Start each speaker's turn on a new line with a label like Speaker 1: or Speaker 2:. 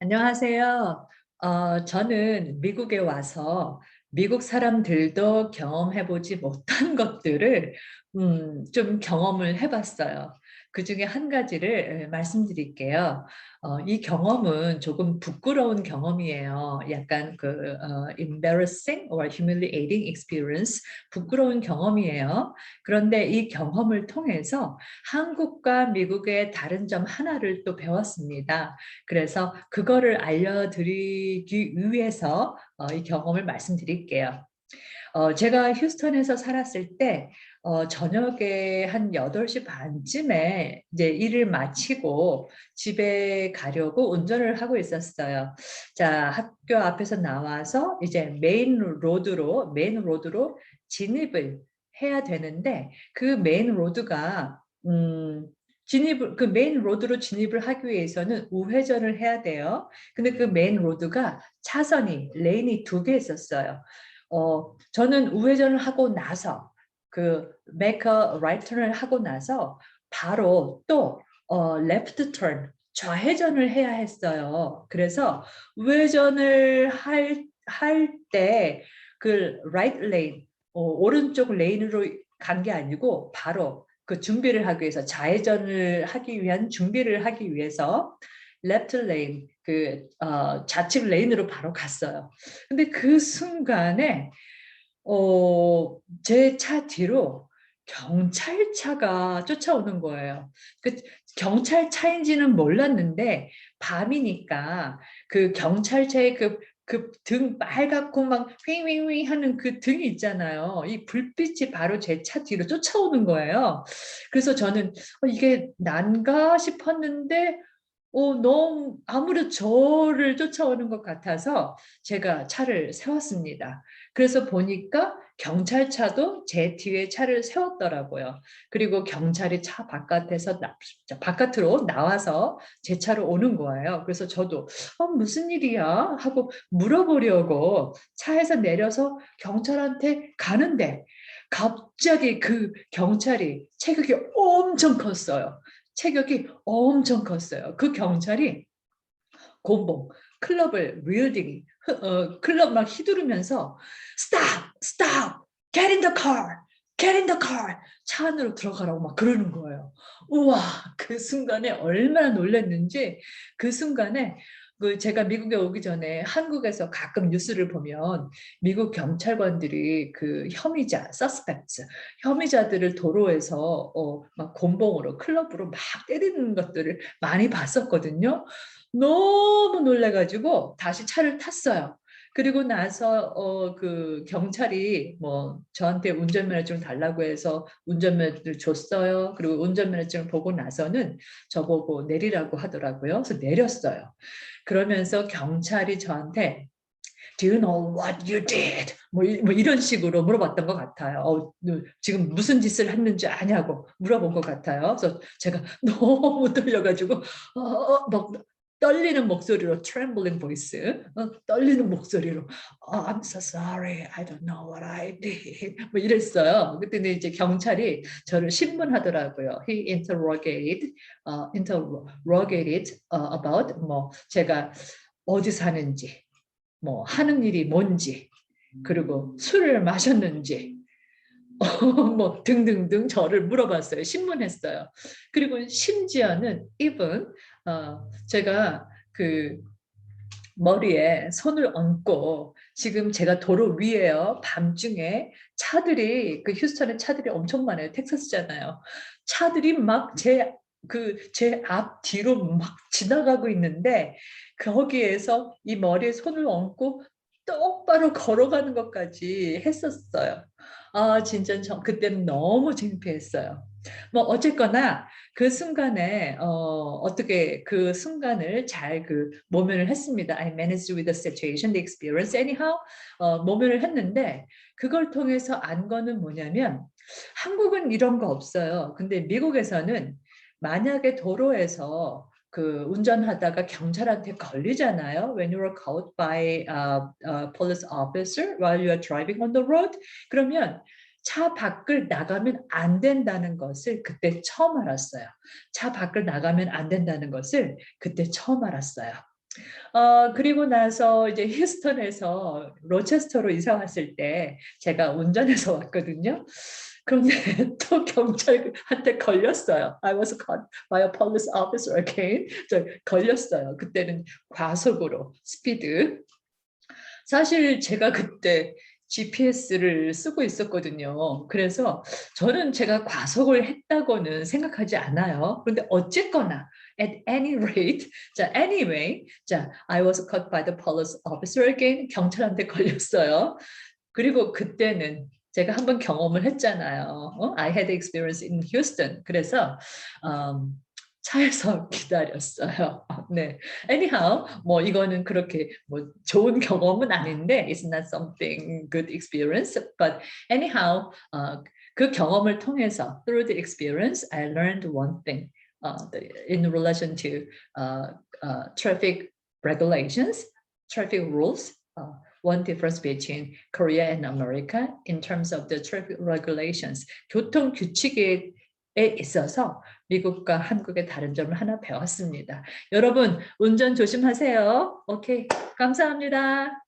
Speaker 1: 안녕하세요. 저는 미국에 와서 미국 사람들도 경험해보지 못한 것들을 좀 경험을 해봤어요. 그 중에 한 가지를 말씀드릴게요. 이 경험은 조금 부끄러운 경험이에요. 약간 embarrassing or humiliating experience, 부끄러운 경험이에요. 그런데 이 경험을 통해서 한국과 미국의 다른 점 하나를 또 배웠습니다. 그래서 그거를 알려드리기 위해서 이 경험을 말씀드릴게요. 제가 휴스턴에서 살았을 때 저녁에 한 8시 반쯤에 이제 일을 마치고 집에 가려고 운전을 하고 있었어요. 자, 학교 앞에서 나와서 이제 메인 로드로 진입을 해야 되는데 그 메인 로드가 그 메인 로드로 진입을 하기 위해서는 우회전을 해야 돼요. 근데 그 메인 로드가 레인이 2개 있었어요. 저는 우회전을 하고 나서 그 make a right turn을 하고 나서 바로 또 left turn 좌회전을 해야 했어요. 그래서 우회전을 할 때 그 right lane 오른쪽 레인으로 간 게 아니고 바로 그 준비를 하기 위해서 좌회전을 하기 위한 준비를 하기 위해서 left lane 좌측 레인으로 바로 갔어요. 근데 그 순간에 제 차 뒤로 경찰차가 쫓아오는 거예요. 그 경찰차인지는 몰랐는데 밤이니까 그 경찰차의 그 등 빨갛고 막 휘휘휘 하는 그 등이 있잖아요. 이 불빛이 바로 제 차 뒤로 쫓아오는 거예요. 그래서 저는 이게 난가 싶었는데 너무 아무래도 저를 쫓아오는 것 같아서 제가 차를 세웠습니다. 그래서 보니까 경찰차도 제 뒤에 차를 세웠더라고요. 그리고 경찰이 차 바깥으로 나와서 제 차로 오는 거예요. 그래서 저도 무슨 일이야? 하고 물어보려고 차에서 내려서 경찰한테 가는데 갑자기 그 경찰이 체격이 엄청 컸어요. 체격이 엄청 컸어요. 그 경찰이 곤봉, 클럽을 클럽 막 휘두르면서 stop, stop, get in the car, get in the car. 차 안으로 들어가라고 막 그러는 거예요. 우와, 그 순간에 얼마나 놀랐는지 그 순간에 제가 미국에 오기 전에 한국에서 가끔 뉴스를 보면 미국 경찰관들이 그 혐의자들을 도로에서 막 곤봉으로 클럽으로 막 때리는 것들을 많이 봤었거든요. 너무 놀래가지고 다시 차를 탔어요. 그리고 나서 그 경찰이 뭐 저한테 운전면허증 달라고 해서 운전면허증을 줬어요. 그리고 운전면허증을 보고 나서는 저보고 내리라고 하더라고요. 그래서 내렸어요. 그러면서 경찰이 저한테 Do you know what you did? 뭐 이런 식으로 물어봤던 것 같아요. 너 지금 무슨 짓을 했는지 아냐고 물어본 것 같아요. 그래서 제가 너무 떨려가지고 막 떨리는 목소리로 trembling voice, 떨리는 목소리로 I'm so sorry, I don't know what I did. 뭐 이랬어요. 그때 이제 경찰이 저를 신문하더라고요. He interrogated about 뭐 제가 어디 사는지. 뭐 하는 일이 뭔지 그리고 술을 마셨는지 뭐 등등등 저를 물어봤어요. 신문했어요. 그리고 심지어는 even 제가 그 머리에 손을 얹고 지금 제가 도로 위에요. 밤중에 차들이 그 휴스턴에 차들이 엄청 많아요. 텍사스잖아요. 차들이 막 제 앞 뒤로 막 지나가고 있는데 거기에서 이 머리에 손을 얹고 똑바로 걸어가는 것까지 했었어요. 아, 진짜 그때는 너무 창피했어요. 뭐 어쨌거나 그 순간에 어떻게 그 순간을 잘 모면을 했습니다. I managed with the situation, the experience, anyhow 모면을 했는데 그걸 통해서 안 거는 뭐냐면 한국은 이런 거 없어요. 근데 미국에서는 만약에 도로에서 그 운전하다가 경찰한테 걸리잖아요. When you are caught by a police officer while you are driving on the road, 그러면 차 밖을 나가면 안 된다는 것을 그때 처음 알았어요. 차 밖을 나가면 안 된다는 것을 그때 처음 알았어요. 그리고 나서 이제 휴스턴에서 로체스터로 이사 왔을 때 제가 운전해서 왔거든요. 그런데 또 경찰한테 걸렸어요. I was caught by a police officer again. 저 걸렸어요. 그때는 과속으로 스피드. 사실 제가 그때 GPS를 쓰고 있었거든요. 그래서 저는 제가 과속을 했다고는 생각하지 않아요. 그런데 어쨌거나 at any rate, 자 anyway, 자 I was caught by the police officer again. 경찰한테 걸렸어요. 그리고 그때는 제가 한번 경험을 했잖아요. I had experience in Houston. 그래서 음, 차에서 기다렸어요. 네. Anyhow, 뭐 이거는 그렇게 뭐 좋은 경험은 아닌데, it's not something good experience. But anyhow, 그 경험을 통해서 through the experience, I learned one thing in relation to traffic regulations, traffic rules. One difference between Korea and America in terms of the traffic regulations. 교통 규칙에 있어서 미국과 한국의 다른 점을 하나 배웠습니다. 여러분 운전 조심하세요. 오케이, 감사합니다.